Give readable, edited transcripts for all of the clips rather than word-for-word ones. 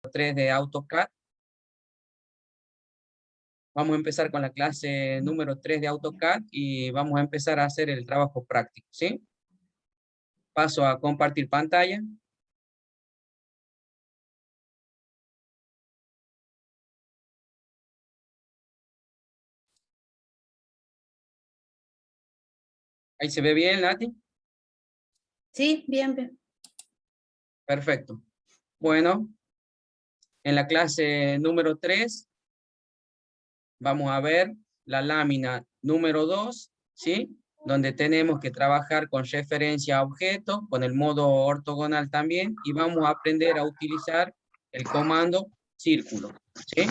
3 de AutoCAD. Vamos a empezar con la clase número 3 de AutoCAD y vamos a empezar a hacer el trabajo práctico, ¿sí? Paso a compartir pantalla. Ahí se ve bien, Nati. Sí, bien, bien. Perfecto. Bueno, en la clase número 3 vamos a ver la lámina número 2, ¿sí? Donde tenemos que trabajar con referencia a objetos, con el modo ortogonal también, y vamos a aprender a utilizar el comando círculo, ¿sí?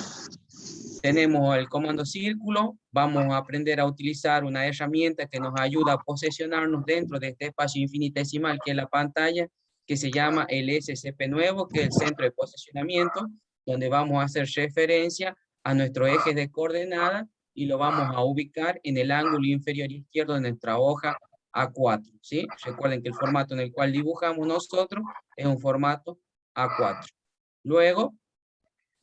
Tenemos el comando círculo, vamos a aprender a utilizar una herramienta que nos ayuda a posicionarnos dentro de este espacio infinitesimal que es la pantalla, que se llama el SCP nuevo, que es el centro de posicionamiento, donde vamos a hacer referencia a nuestro eje de coordenadas y lo vamos a ubicar en el ángulo inferior izquierdo de nuestra hoja A4, ¿sí? Recuerden que el formato en el cual dibujamos nosotros es un formato A4. Luego,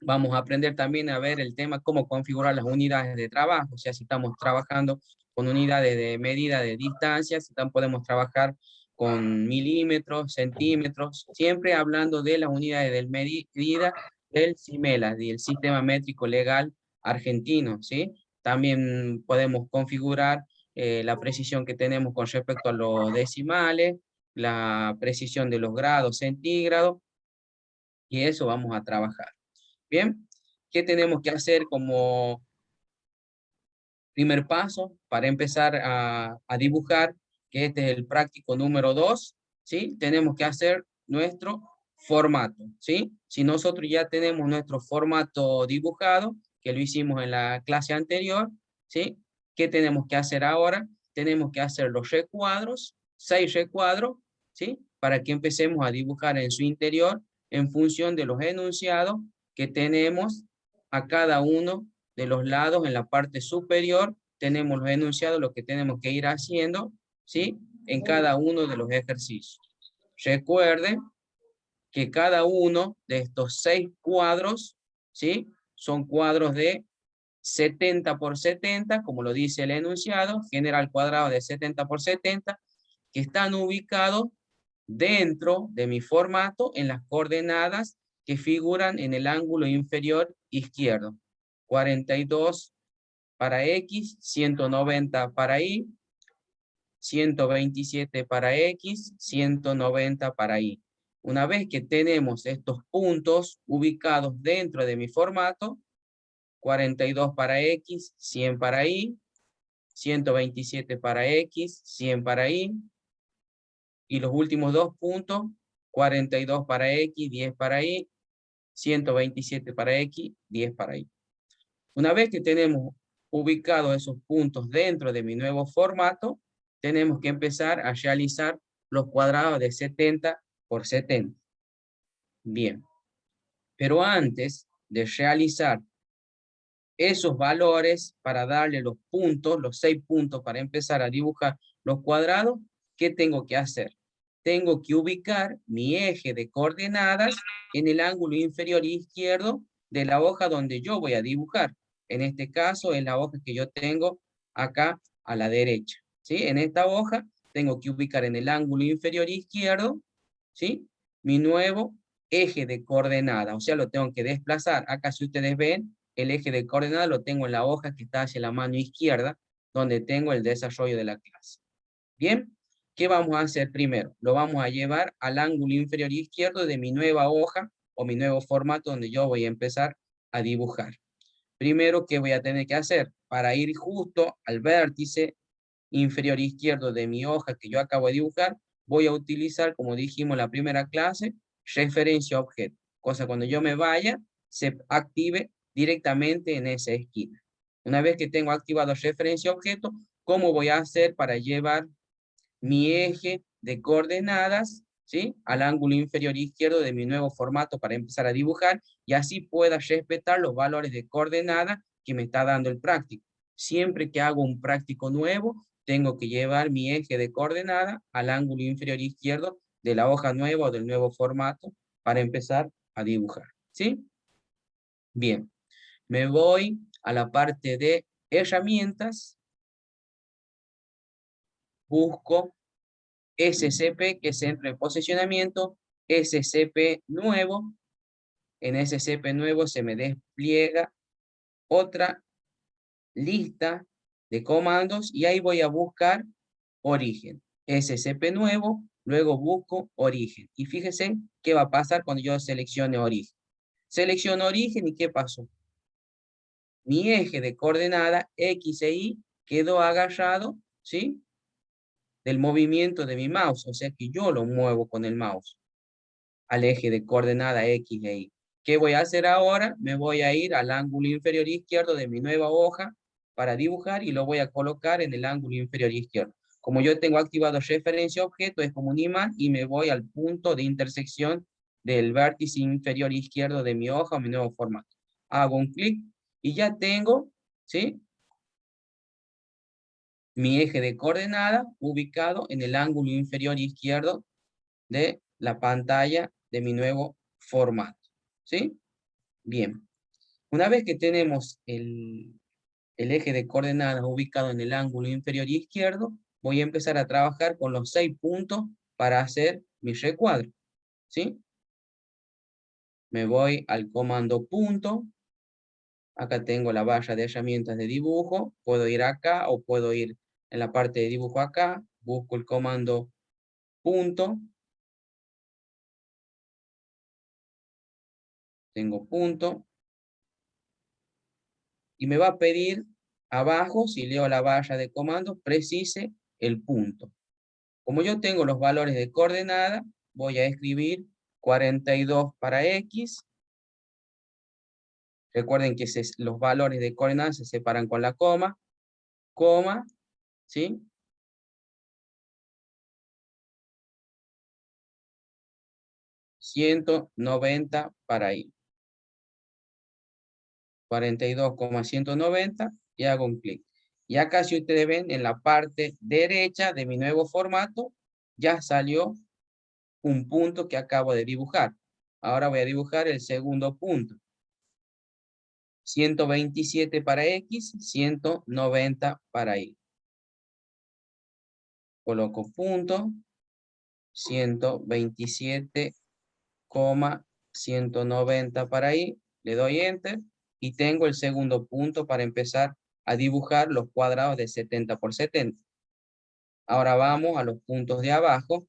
vamos a aprender también a ver el tema cómo configurar las unidades de trabajo, o sea, si estamos trabajando con unidades de medida de distancia, si también podemos trabajar con milímetros, centímetros, siempre hablando de las unidades de medida del CIMELA, del Sistema Métrico Legal Argentino, ¿sí? También podemos configurar la precisión que tenemos con respecto a los decimales, la precisión de los grados centígrados, y eso vamos a trabajar. Bien, ¿qué tenemos que hacer como primer paso para empezar a dibujar? Que este es el práctico número 2, ¿sí? Tenemos que hacer nuestro formato, ¿sí? Si nosotros ya tenemos nuestro formato dibujado, que lo hicimos en la clase anterior, ¿sí? ¿Qué tenemos que hacer ahora? Tenemos que hacer los recuadros, 6 recuadros, ¿sí? Para que empecemos a dibujar en su interior en función de los enunciados que tenemos a cada uno de los lados. En la parte superior tenemos los enunciados, lo que tenemos que ir haciendo, ¿sí? En cada uno de los ejercicios. Recuerden que cada uno de estos 6 cuadros, ¿sí? Son cuadros de 70 por 70, como lo dice el enunciado, general cuadrado de 70 por 70, que están ubicados dentro de mi formato en las coordenadas que figuran en el ángulo inferior izquierdo. 42 para X, 190 para Y, 127 para X, 190 para Y. Una vez que tenemos estos puntos ubicados dentro de mi formato, 42 para X, 100 para Y, 127 para X, 100 para Y, y los últimos dos puntos, 42 para X, 10 para Y, 127 para X, 10 para Y. Una vez que tenemos ubicados esos puntos dentro de mi nuevo formato, tenemos que empezar a realizar los cuadrados de 70 por 70. Bien, pero antes de realizar esos valores para darle los puntos, los 6 puntos para empezar a dibujar los cuadrados, ¿qué tengo que hacer? Tengo que ubicar mi eje de coordenadas en el ángulo inferior izquierdo de la hoja donde yo voy a dibujar. En este caso es la hoja que yo tengo acá a la derecha, ¿sí? En esta hoja tengo que ubicar en el ángulo inferior izquierdo, ¿sí? Mi nuevo eje de coordenadas, o sea, lo tengo que desplazar. Acá, si ustedes ven, el eje de coordenadas lo tengo en la hoja que está hacia la mano izquierda, donde tengo el desarrollo de la clase. Bien, ¿qué vamos a hacer primero? Lo vamos a llevar al ángulo inferior izquierdo de mi nueva hoja o mi nuevo formato donde yo voy a empezar a dibujar. Primero, ¿qué voy a tener que hacer? Para ir justo al vértice inferior izquierdo de mi hoja que yo acabo de dibujar, voy a utilizar, como dijimos en la primera clase, referencia a objeto. Cosa cuando yo me vaya, se active directamente en esa esquina. Una vez que tengo activado referencia a objeto, ¿cómo voy a hacer para llevar mi eje de coordenadas, ¿sí? Al ángulo inferior izquierdo de mi nuevo formato para empezar a dibujar y así pueda respetar los valores de coordenada que me está dando el práctico. Siempre que hago un práctico nuevo, tengo que llevar mi eje de coordenada al ángulo inferior izquierdo de la hoja nueva o del nuevo formato para empezar a dibujar. ¿Sí? Bien. Me voy a la parte de herramientas. Busco SCP, que es centro de posicionamiento. SCP nuevo. En SCP nuevo se me despliega otra lista de comandos y ahí voy a buscar origen. SCP nuevo, luego busco origen. Y fíjese qué va a pasar cuando yo seleccione origen. Selecciono origen y ¿qué pasó? Mi eje de coordenada X e Y quedó agarrado, ¿sí? Del movimiento de mi mouse, o sea que yo lo muevo con el mouse al eje de coordenada X e Y. ¿Qué voy a hacer ahora? Me voy a ir al ángulo inferior izquierdo de mi nueva hoja para dibujar y lo voy a colocar en el ángulo inferior izquierdo. Como yo tengo activado referencia objeto, es como un imán y me voy al punto de intersección del vértice inferior izquierdo de mi hoja o mi nuevo formato. Hago un clic y ya tengo, ¿sí? Mi eje de coordenada ubicado en el ángulo inferior izquierdo de la pantalla de mi nuevo formato. ¿Sí? Bien. Una vez que tenemos el eje de coordenadas ubicado en el ángulo inferior izquierdo, voy a empezar a trabajar con los 6 puntos para hacer mi recuadro. ¿Sí? Me voy al comando punto. Acá tengo la barra de herramientas de dibujo. Puedo ir acá o puedo ir en la parte de dibujo acá. Busco el comando punto. Tengo punto. Y me va a pedir abajo, si leo la barra de comandos, precise el punto. Como yo tengo los valores de coordenada, voy a escribir 42 para X. Recuerden que los valores de coordenada se separan con la coma, ¿sí? 190 para Y. 42,190 y hago un clic. Y acá, si ustedes ven, en la parte derecha de mi nuevo formato, ya salió un punto que acabo de dibujar. Ahora voy a dibujar el segundo punto. 127 para X, 190 para Y. Coloco punto, 127,190 para Y. Le doy Enter y tengo el segundo punto para empezar a dibujar los cuadrados de 70 por 70. Ahora vamos a los puntos de abajo.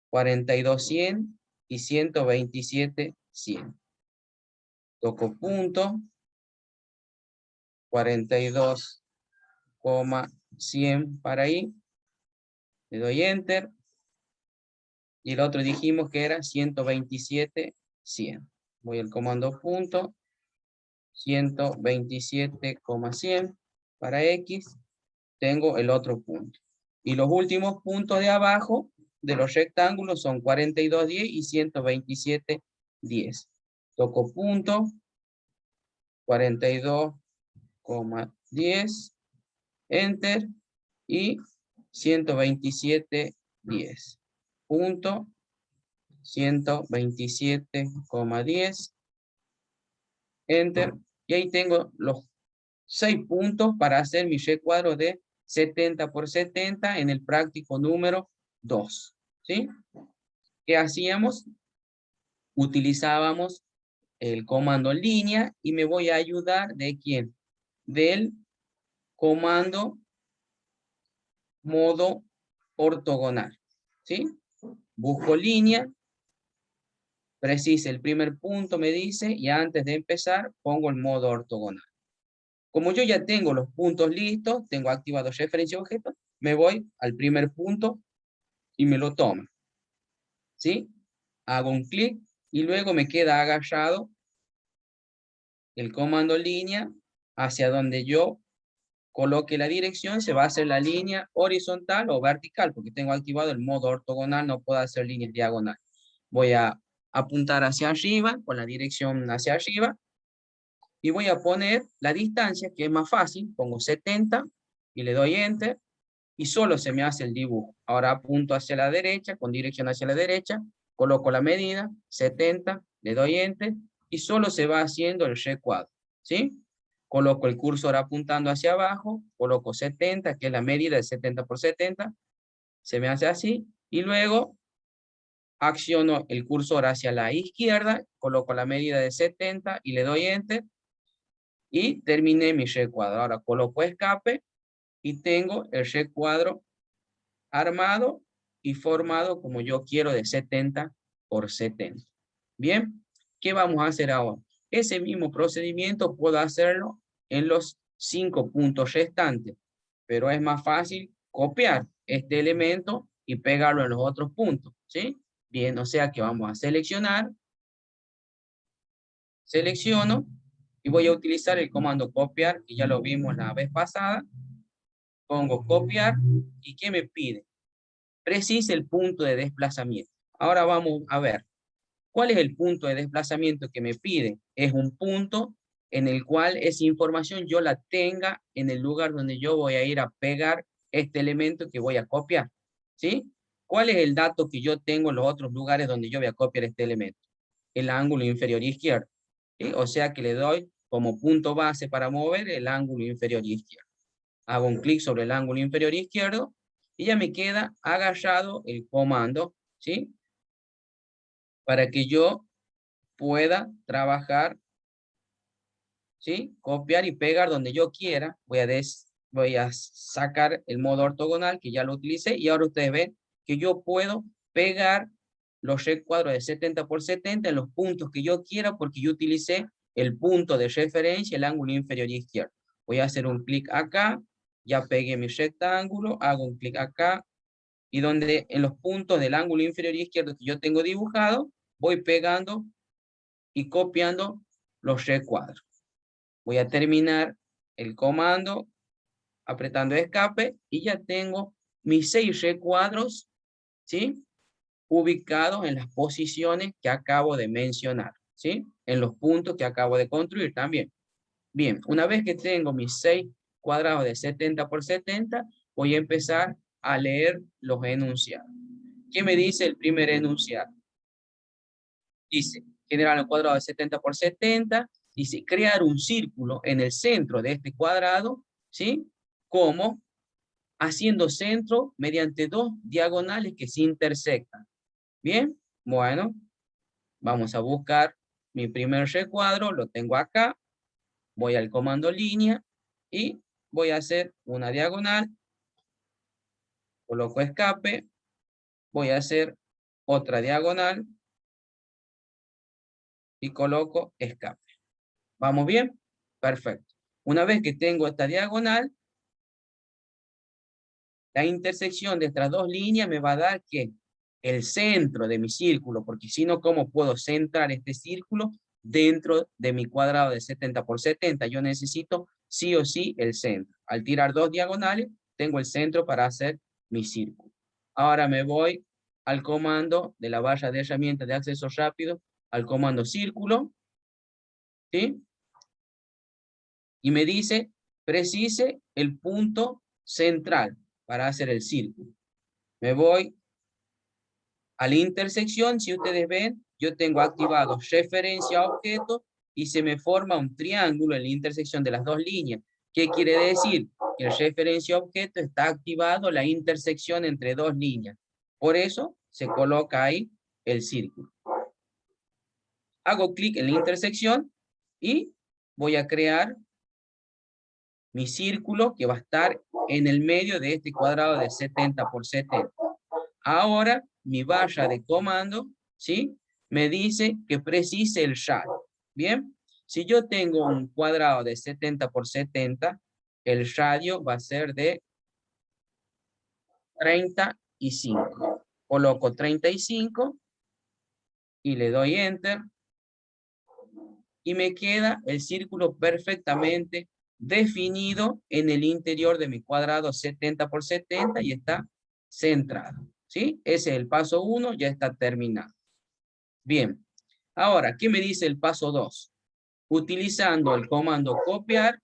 42,100 y 127,100. Toco punto. 42,100 para ahí. Le doy Enter. Y el otro dijimos que era 127,100. Voy al comando punto. 127,100 para X. Tengo el otro punto. Y los últimos puntos de abajo de los rectángulos son 42,10 y 127,10. Toco punto. 42,10. Enter. Y 127,10. Punto. 127,10. Enter. Y ahí tengo los 6 puntos para hacer mi recuadro de 70 por 70 en el práctico número 2. ¿Sí? ¿Qué hacíamos? Utilizábamos el comando línea y me voy a ayudar ¿de quién? Del comando modo ortogonal. ¿Sí? Busco línea, precisa el primer punto, me dice, y antes de empezar pongo el modo ortogonal. Como yo ya tengo los puntos listos, tengo activado referencia objeto, me voy al primer punto y me lo toma. ¿Sí? Hago un clic y luego me queda agachado el comando línea hacia donde yo coloque la dirección, se va a hacer la línea horizontal o vertical, porque tengo activado el modo ortogonal, no puedo hacer líneas diagonal. Voy a apuntar hacia arriba, con la dirección hacia arriba, y voy a poner la distancia, que es más fácil, pongo 70, y le doy Enter, y solo se me hace el dibujo. Ahora apunto hacia la derecha, con dirección hacia la derecha, coloco la medida, 70, le doy Enter, y solo se va haciendo el recuadro, ¿sí? Coloco el cursor apuntando hacia abajo, coloco 70, que es la medida de 70 por 70, se me hace así, y luego acciono el cursor hacia la izquierda, coloco la medida de 70 y le doy Enter, y terminé mi recuadro. Ahora coloco escape, y tengo el recuadro armado y formado como yo quiero de 70 por 70. Bien, ¿qué vamos a hacer ahora? Ese mismo procedimiento puedo hacerlo en los 5 puntos restantes, pero es más fácil copiar este elemento y pegarlo en los otros puntos, ¿sí? Bien, o sea que vamos a seleccionar, selecciono y voy a utilizar el comando copiar, que ya lo vimos la vez pasada. Pongo copiar y ¿qué me pide? Precise el punto de desplazamiento. Ahora vamos a ver, ¿cuál es el punto de desplazamiento que me pide? Es un punto en el cual esa información yo la tenga en el lugar donde yo voy a ir a pegar este elemento que voy a copiar, ¿sí? ¿Cuál es el dato que yo tengo en los otros lugares donde yo voy a copiar este elemento? El ángulo inferior izquierdo, ¿sí? O sea que le doy como punto base para mover el ángulo inferior izquierdo. Hago un clic sobre el ángulo inferior izquierdo y ya me queda agachado el comando, ¿sí? Para que yo pueda trabajar, ¿sí? Copiar y pegar donde yo quiera. Voy a sacar el modo ortogonal, que ya lo utilicé, y ahora ustedes ven que yo puedo pegar los recuadros de 70 por 70 en los puntos que yo quiera, porque yo utilicé el punto de referencia, el ángulo inferior izquierdo. Voy a hacer un clic acá, ya pegué mi rectángulo, hago un clic acá, y donde en los puntos del ángulo inferior izquierdo que yo tengo dibujado, voy pegando y copiando los recuadros. Voy a terminar el comando apretando escape y ya tengo mis 6 recuadros, ¿sí? Ubicados en las posiciones que acabo de mencionar, ¿sí? En los puntos que acabo de construir también. Bien, una vez que tengo mis 6 cuadrados de 70 por 70, voy a empezar a leer los enunciados. ¿Qué me dice el primer enunciado? Dice, generar un cuadrado de 70 por 70, dice, crear un círculo en el centro de este cuadrado, ¿sí? Como haciendo centro mediante 2 diagonales que se intersectan. Bien, bueno, vamos a buscar mi primer recuadro, lo tengo acá, voy al comando línea y voy a hacer una diagonal, coloco escape, voy a hacer otra diagonal y coloco escape. ¿Vamos bien? Perfecto. Una vez que tengo esta diagonal, la intersección de estas 2 líneas me va a dar que el centro de mi círculo, porque si no, ¿cómo puedo centrar este círculo dentro de mi cuadrado de 70 por 70? Yo necesito sí o sí el centro. Al tirar 2 diagonales, tengo el centro para hacer mi círculo. Ahora me voy al comando de la barra de herramientas de acceso rápido, al comando círculo, ¿sí? Y me dice, precise el punto central para hacer el círculo. Me voy a la intersección, si ustedes ven, yo tengo activado referencia a objeto y se me forma un triángulo en la intersección de las 2 líneas. ¿Qué quiere decir? Que el referencia a objeto está activado la intersección entre 2 líneas. Por eso se coloca ahí el círculo. Hago clic en la intersección y voy a crear mi círculo que va a estar en el medio de este cuadrado de 70 por 70. Ahora, mi barra de comando, ¿sí? Me dice que precise el radio. Bien, si yo tengo un cuadrado de 70 por 70, el radio va a ser de 35. Coloco 35 y le doy Enter. Y me queda el círculo perfectamente definido en el interior de mi cuadrado 70 por 70 y está centrado. ¿Sí? Ese es el paso 1, ya está terminado. Bien, ahora, ¿qué me dice el paso 2? Utilizando el comando copiar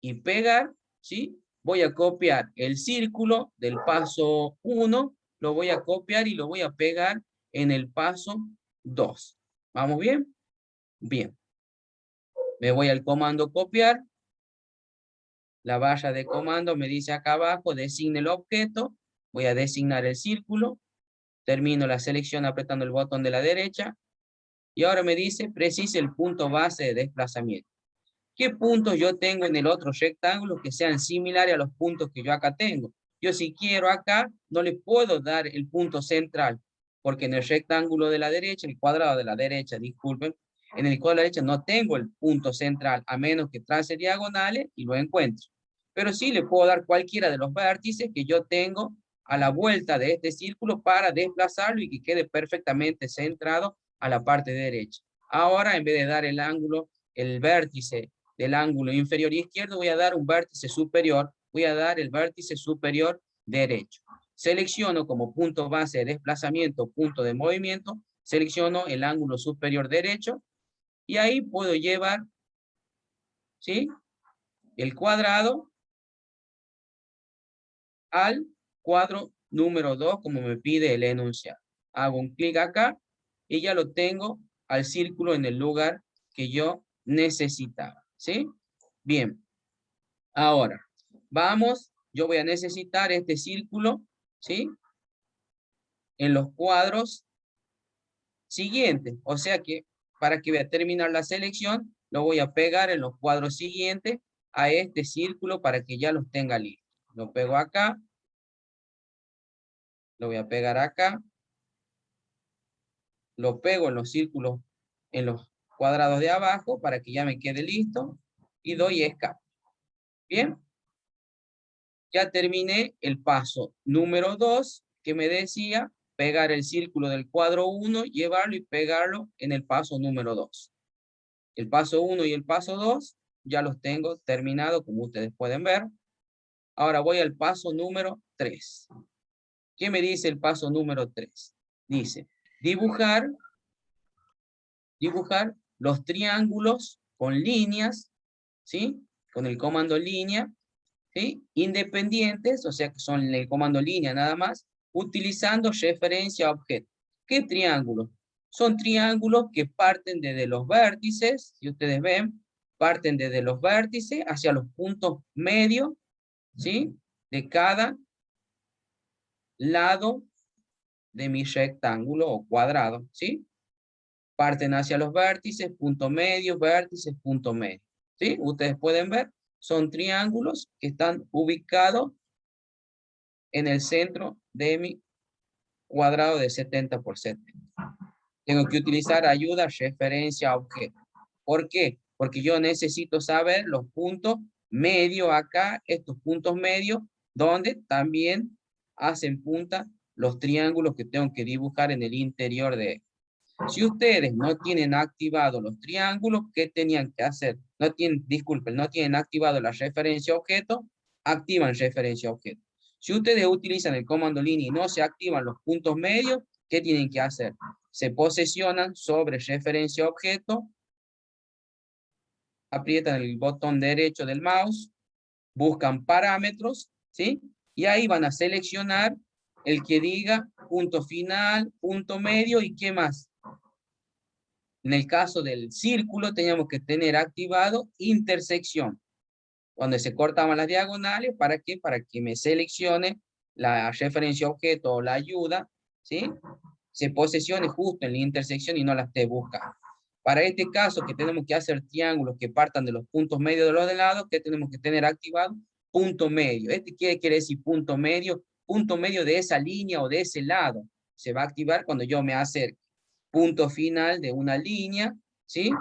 y pegar, ¿sí? Voy a copiar el círculo del paso 1, lo voy a copiar y lo voy a pegar en el paso 2. ¿Vamos bien? Bien. Me voy al comando copiar. La barra de comando me dice acá abajo, designe el objeto. Voy a designar el círculo. Termino la selección apretando el botón de la derecha. Y ahora me dice, precise el punto base de desplazamiento. ¿Qué puntos yo tengo en el otro rectángulo que sean similares a los puntos que yo acá tengo? Yo si quiero acá, no le puedo dar el punto central, porque en el rectángulo de la derecha, el cuadrado de la derecha, disculpen, en el cuadrado de la derecha no tengo el punto central, a menos que trace diagonales y lo encuentre. Pero sí le puedo dar cualquiera de los vértices que yo tengo a la vuelta de este círculo para desplazarlo y que quede perfectamente centrado a la parte derecha. Ahora, en vez de dar el ángulo, el vértice del ángulo inferior izquierdo, voy a dar un vértice superior, voy a dar el vértice superior derecho. Selecciono como punto base de desplazamiento, punto de movimiento, selecciono el ángulo superior derecho, y ahí puedo llevar, ¿sí?, el cuadrado al cuadro número 2, como me pide el enunciado. Hago un clic acá, y ya lo tengo al círculo en el lugar que yo necesitaba, ¿sí? Bien. Ahora, vamos, yo voy a necesitar este círculo, ¿sí?, en los cuadros siguientes. O sea que, para que voy a terminar la selección, lo voy a pegar en los cuadros siguientes a este círculo para que ya los tenga listos. Lo pego acá, lo voy a pegar acá, lo pego en los círculos, en los cuadrados de abajo para que ya me quede listo y doy escape. Bien. Ya terminé el paso número 2, que me decía pegar el círculo del cuadro 1, llevarlo y pegarlo en el paso número 2. El paso 1 y el paso 2 ya los tengo terminados, como ustedes pueden ver. Ahora voy al paso número 3. ¿Qué me dice el paso número 3? Dice, dibujar los triángulos con líneas, ¿sí? Con el comando línea, ¿sí?, independientes, o sea que son el comando línea nada más, utilizando referencia a objeto. ¿Qué triángulos? Son triángulos que parten desde los vértices, si ustedes ven, parten desde los vértices hacia los puntos medios, ¿sí?, de cada lado de mi rectángulo o cuadrado, ¿sí? Parten hacia los vértices, punto medio, vértices, punto medio, ¿sí? Ustedes pueden ver, son triángulos que están ubicados en el centro de mi cuadrado de 70 por 70. Tengo que utilizar ayuda, referencia a objeto. ¿Por qué? Porque yo necesito saber los puntos medios acá, estos puntos medios, donde también hacen punta los triángulos que tengo que dibujar en el interior de él. Si ustedes no tienen activado los triángulos, ¿qué tenían que hacer? Disculpen, no tienen activado la referencia a objeto, activan referencia a objeto. Si ustedes utilizan el comando línea y no se activan los puntos medios, ¿qué tienen que hacer? Se posesionan sobre referencia a objeto, aprietan el botón derecho del mouse, buscan parámetros, ¿sí? Y ahí van a seleccionar el que diga punto final, punto medio y qué más. En el caso del círculo teníamos que tener activado intersección, donde se cortaban las diagonales. ¿Para qué? Para que me seleccione la referencia objeto o la ayuda, ¿sí?, se posesione justo en la intersección y no la esté buscando. Para este caso que tenemos que hacer triángulos que partan de los puntos medios de los de lado, ¿qué tenemos que tener activado? Punto medio. Quiere decir punto medio de esa línea o de ese lado. Se va a activar cuando yo me acerque. Punto final de una línea, ¿sí?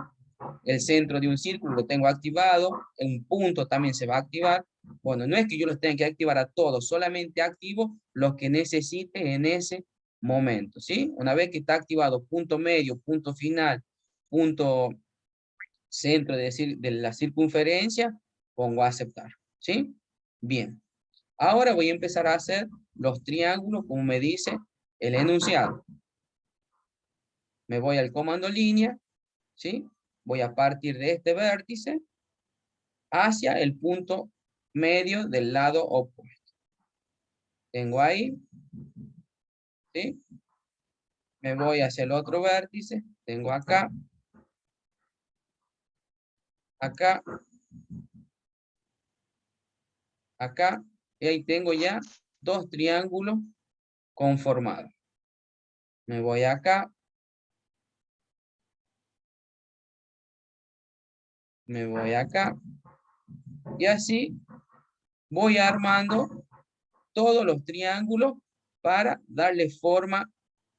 El centro de un círculo lo tengo activado, un punto también se va a activar. Bueno, no es que yo los tenga que activar a todos, solamente activo los que necesite en ese momento, ¿sí? Una vez que está activado punto medio, punto final, punto centro de la circunferencia, pongo a aceptar, ¿sí? Bien. Ahora voy a empezar a hacer los triángulos como me dice el enunciado. Me voy al comando línea, ¿sí? Voy a partir de este vértice hacia el punto medio del lado opuesto. Tengo ahí, ¿sí? Me voy hacia el otro vértice, tengo acá, acá, acá, y ahí tengo ya dos triángulos conformados. Me voy acá. Me voy acá. Y así voy armando todos los triángulos para darle forma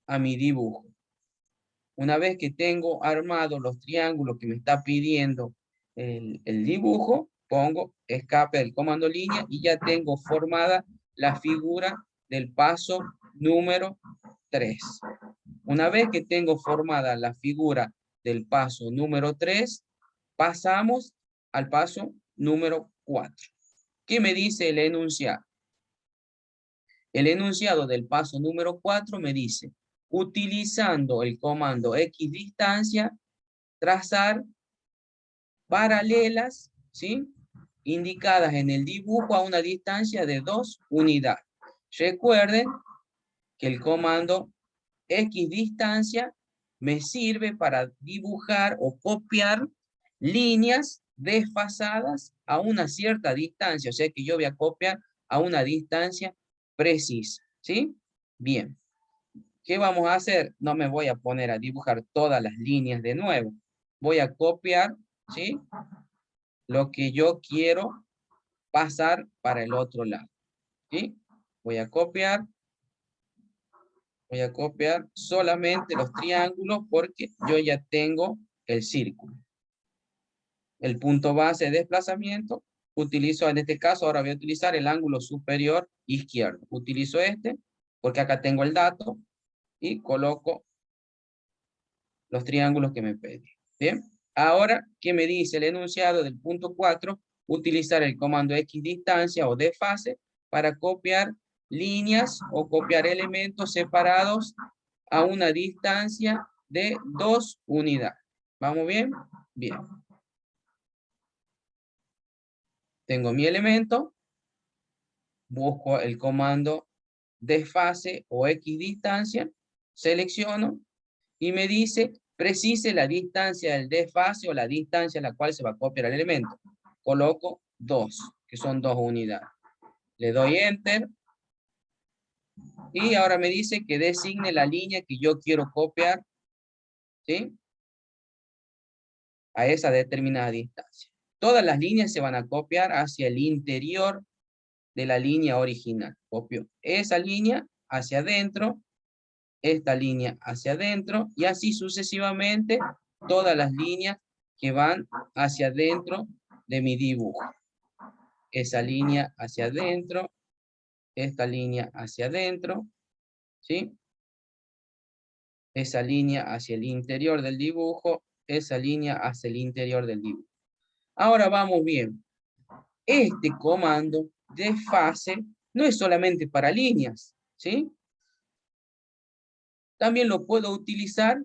a mi dibujo. Una vez que tengo armado los triángulos que me está pidiendo el dibujo, pongo escape del comando línea y ya tengo formada la figura del paso número 3. Una vez que tengo formada la figura del paso número 3, pasamos al paso número 4. ¿Qué me dice el enunciado? El enunciado del paso número 4 me dice, utilizando el comando equidistancia, trazar paralelas, ¿sí?, indicadas en el dibujo a una distancia de 2 unidades. Recuerden que el comando equidistancia me sirve para dibujar o copiar líneas desfasadas a una cierta distancia. O sea que yo voy a copiar a una distancia precisa, ¿sí? Bien. ¿Qué vamos a hacer? No me voy a poner a dibujar todas las líneas de nuevo. Voy a copiar, ¿sí?, lo que yo quiero pasar para el otro lado, ¿sí? Voy a copiar solamente los triángulos porque yo ya tengo el círculo. El punto base de desplazamiento, utilizo en este caso, ahora voy a utilizar el ángulo superior izquierdo. Utilizo este porque acá tengo el dato y coloco los triángulos que me pide. Bien, ahora, ¿qué me dice el enunciado del punto 4? Utilizar el comando equidistancia o desfase para copiar líneas o copiar elementos separados a una distancia de 2 unidades. ¿Vamos bien? Bien. Tengo mi elemento, busco el comando desfase o equidistancia, selecciono y me dice precise la distancia del desfase o la distancia a la cual se va a copiar el elemento. Coloco 2, que son 2 unidades. Le doy Enter. Y ahora me dice que designe la línea que yo quiero copiar, ¿sí?, a esa determinada distancia. Todas las líneas se van a copiar hacia el interior de la línea original. Copio esa línea hacia adentro, esta línea hacia adentro, y así sucesivamente todas las líneas que van hacia adentro de mi dibujo. Esa línea hacia adentro, esta línea hacia adentro, ¿sí? Esa línea hacia el interior del dibujo, esa línea hacia el interior del dibujo. Ahora vamos bien. Este comando desfase no es solamente para líneas, ¿sí? También lo puedo utilizar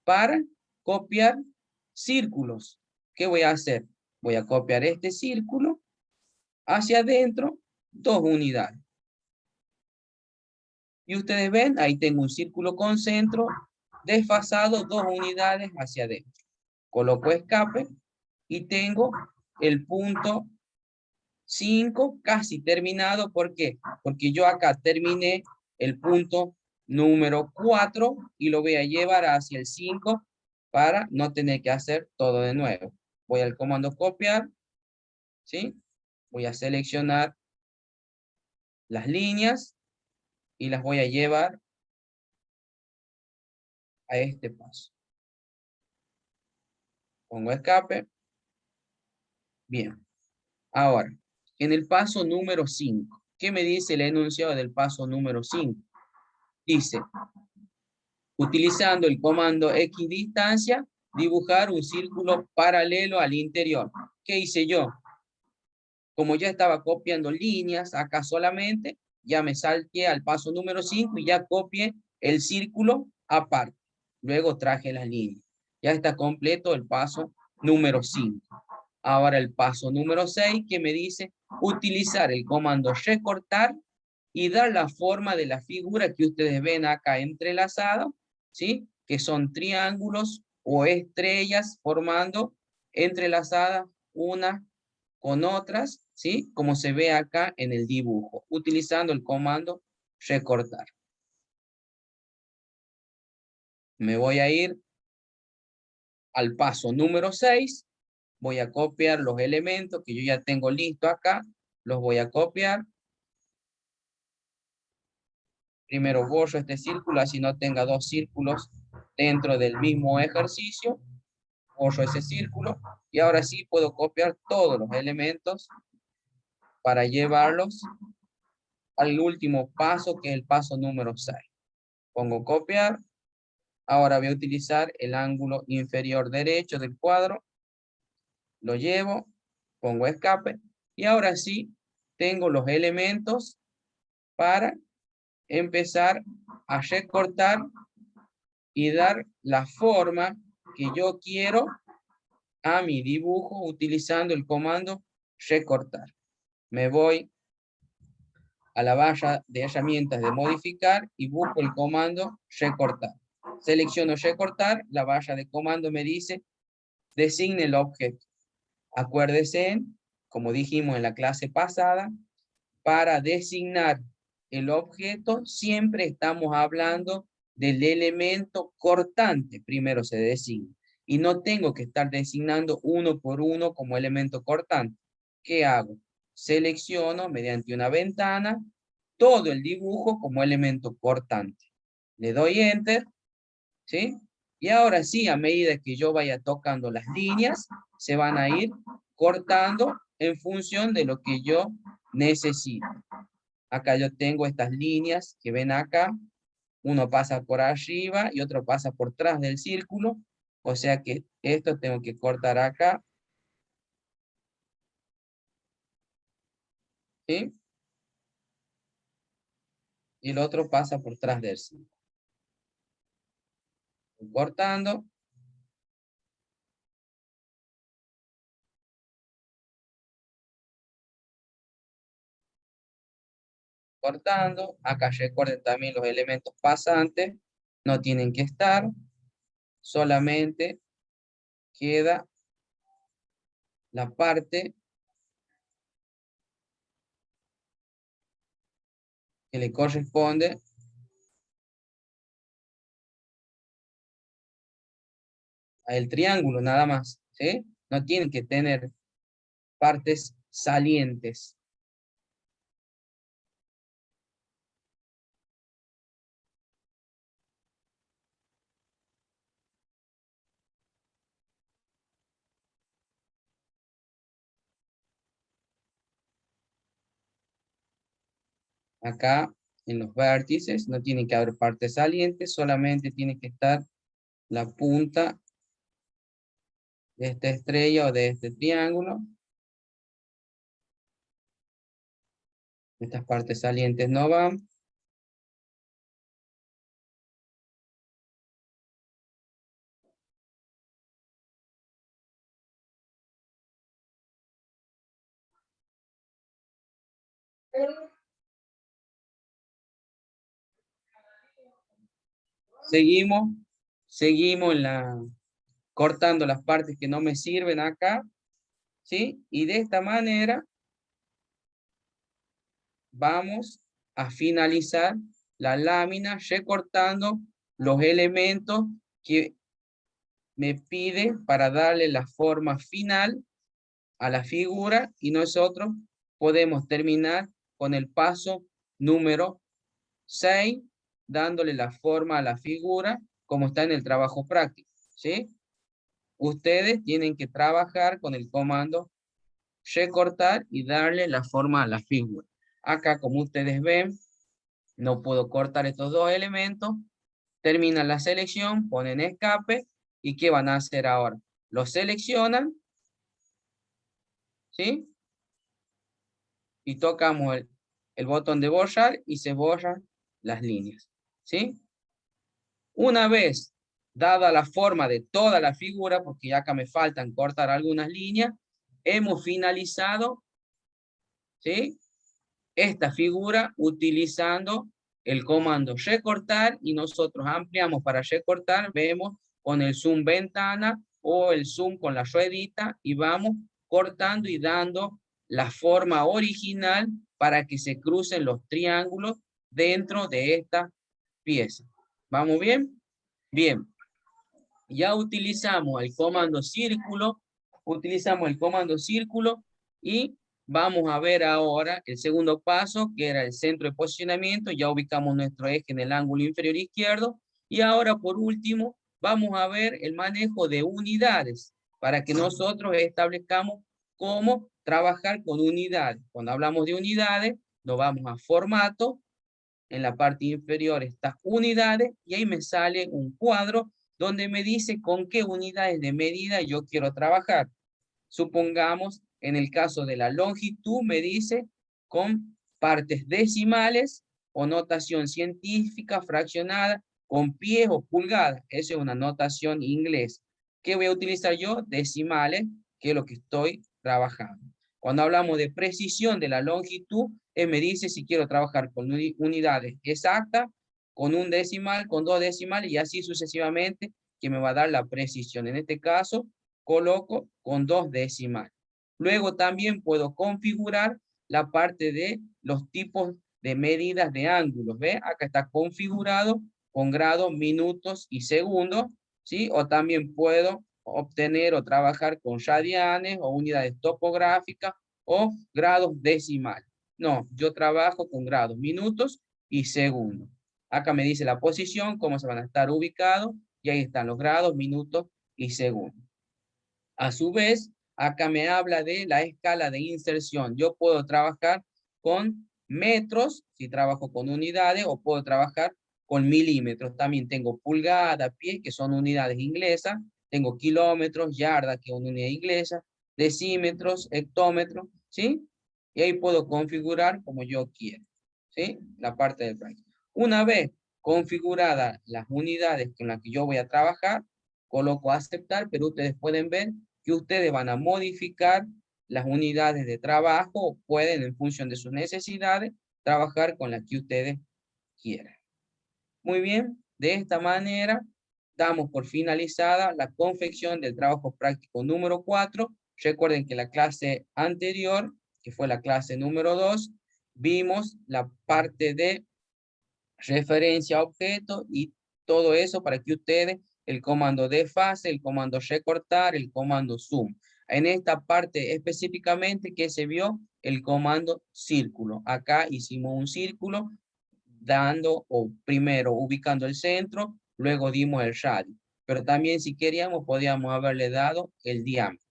para copiar círculos. ¿Qué voy a hacer? Voy a copiar este círculo hacia adentro 2 unidades. Y ustedes ven, ahí tengo un círculo con centro desfasado 2 unidades hacia adentro. Coloco escape y tengo el punto 5 casi terminado. ¿Por qué? Porque yo acá terminé el punto número 4 y lo voy a llevar hacia el 5 para no tener que hacer todo de nuevo. Voy al comando copiar, ¿sí? Voy a seleccionar las líneas y las voy a llevar a este paso. Pongo escape. Bien. Ahora, en el paso número 5, ¿qué me dice el enunciado del paso número 5? Dice, utilizando el comando equidistancia, dibujar un círculo paralelo al interior. ¿Qué hice yo? Como ya estaba copiando líneas, acá solamente, ya me salté al paso número 5 y ya copié el círculo aparte. Luego traje las líneas. Ya está completo el paso número 5. Ahora el paso número 6 que me dice utilizar el comando recortar y dar la forma de la figura que ustedes ven acá entrelazado, ¿sí?, que son triángulos o estrellas formando entrelazadas una con otras, ¿sí? Como se ve acá en el dibujo, utilizando el comando recortar. Me voy a ir al paso número 6. Voy a copiar los elementos que yo ya tengo listo acá. Los voy a copiar. Primero borro este círculo, así no tenga dos círculos dentro del mismo ejercicio. Borro ese círculo. Y ahora sí puedo copiar todos los elementos para llevarlos al último paso, que es el paso número 6. Pongo copiar. Ahora voy a utilizar el ángulo inferior derecho del cuadro. Lo llevo, pongo escape. Y ahora sí tengo los elementos para empezar a recortar y dar la forma que yo quiero a mi dibujo utilizando el comando recortar. Me voy a la barra de herramientas de modificar y busco el comando recortar. Selecciono recortar, la barra de comando me dice designe el objeto. Acuérdese, como dijimos en la clase pasada, para designar el objeto siempre estamos hablando del elemento cortante. Primero se designa. Y no tengo que estar designando uno por uno como elemento cortante. ¿Qué hago? Selecciono mediante una ventana todo el dibujo como elemento cortante. Le doy Enter, ¿sí? Y ahora sí, a medida que yo vaya tocando las líneas, se van a ir cortando en función de lo que yo necesito. Acá yo tengo estas líneas que ven acá. Uno pasa por arriba y otro pasa por detrás del círculo. O sea que esto tengo que cortar acá. ¿Sí? Y el otro pasa por detrás del círculo. Cortando. Cortando. Acá recuerden también los elementos pasantes. No tienen que estar. Solamente queda la parte que le corresponde al triángulo nada más, ¿sí? No tienen que tener partes salientes. Acá en los vértices no tiene que haber partes salientes, solamente tiene que estar la punta de esta estrella o de este triángulo. Estas partes salientes no van. Seguimos cortando las partes que no me sirven acá, ¿sí? Y de esta manera vamos a finalizar la lámina recortando los elementos que me pide para darle la forma final a la figura, y nosotros podemos terminar con el paso número 6, dándole la forma a la figura como está en el trabajo práctico, ¿sí? Ustedes tienen que trabajar con el comando recortar y darle la forma a la figura. Acá, como ustedes ven, no puedo cortar estos dos elementos. Terminan la selección, ponen escape, ¿y qué van a hacer ahora? Lo seleccionan, ¿sí? Y tocamos el botón de borrar y se borran las líneas, ¿sí? Una vez dada la forma de toda la figura, porque ya acá me faltan cortar algunas líneas, hemos finalizado, ¿sí? Esta figura utilizando el comando recortar, y nosotros ampliamos para recortar, vemos con el zoom ventana o el zoom con la ruedita y vamos cortando y dando la forma original para que se crucen los triángulos dentro de esta pieza. ¿Vamos bien? Bien. Ya utilizamos el comando círculo, y vamos a ver ahora el segundo paso, que era el centro de posicionamiento. Ya ubicamos nuestro eje en el ángulo inferior izquierdo. Y ahora, por último, vamos a ver el manejo de unidades, para que nosotros establezcamos cómo trabajar con unidades. Cuando hablamos de unidades, nos vamos a formato. En la parte inferior está unidades, y ahí me sale un cuadro donde me dice con qué unidades de medida yo quiero trabajar. Supongamos, en el caso de la longitud, me dice con partes decimales o notación científica fraccionada con pies o pulgadas. Esa es una notación inglesa. ¿Qué voy a utilizar yo? Decimales, que es lo que estoy trabajando. Cuando hablamos de precisión de la longitud, me dice si quiero trabajar con unidades exactas, con un decimal, con dos decimales, y así sucesivamente, que me va a dar la precisión. En este caso, coloco con dos decimales. Luego también puedo configurar la parte de los tipos de medidas de ángulos. ¿Ve? Acá está configurado con grados, minutos y segundos, ¿sí? O también puedo obtener o trabajar con radianes o unidades topográficas o grados decimales. No, yo trabajo con grados, minutos y segundos. Acá me dice la posición, cómo se van a estar ubicados, y ahí están los grados, minutos y segundos. A su vez, acá me habla de la escala de inserción. Yo puedo trabajar con metros, si trabajo con unidades, o puedo trabajar con milímetros. También tengo pulgada, pies, que son unidades inglesas. Tengo kilómetros, yarda, que es una unidad inglesa, decímetros, hectómetros, ¿sí? Y ahí puedo configurar como yo quiera, ¿sí? La parte del rango. Una vez configuradas las unidades con las que yo voy a trabajar, coloco aceptar, pero ustedes pueden ver que ustedes van a modificar las unidades de trabajo, o pueden, en función de sus necesidades, trabajar con las que ustedes quieran. Muy bien, de esta manera damos por finalizada la confección del trabajo práctico número 4. Recuerden que la clase anterior, que fue la clase número 2, vimos la parte de referencia a objeto y todo eso para que ustedes, el comando desfase, el comando recortar, el comando zoom. En esta parte específicamente que se vio el comando círculo. Acá hicimos un círculo dando o primero ubicando el centro, luego dimos el radio. Pero también si queríamos podíamos haberle dado el diámetro.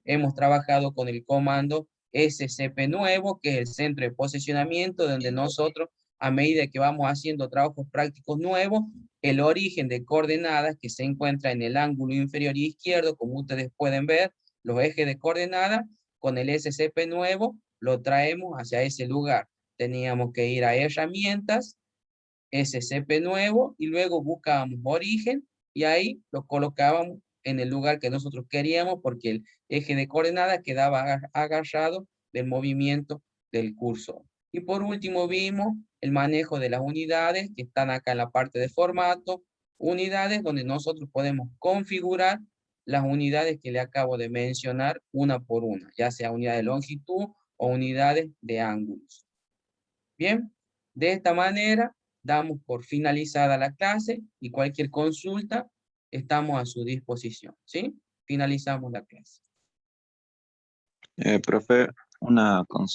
Hemos trabajado con el comando SCP nuevo, que es el centro de posicionamiento, donde nosotros, a medida que vamos haciendo trabajos prácticos nuevos, el origen de coordenadas que se encuentra en el ángulo inferior izquierdo, como ustedes pueden ver, los ejes de coordenadas, con el SCP nuevo, lo traemos hacia ese lugar. Teníamos que ir a herramientas, SCP nuevo, y luego buscábamos origen, y ahí lo colocábamos en el lugar que nosotros queríamos, porque el eje de coordenadas quedaba agarrado del movimiento del cursor. Y por último vimos el manejo de las unidades, que están acá en la parte de formato, unidades donde nosotros podemos configurar las unidades que le acabo de mencionar una por una, ya sea unidades de longitud o unidades de ángulos. Bien, de esta manera damos por finalizada la clase, y cualquier consulta estamos a su disposición, ¿sí? Finalizamos la clase. Profe, una consulta.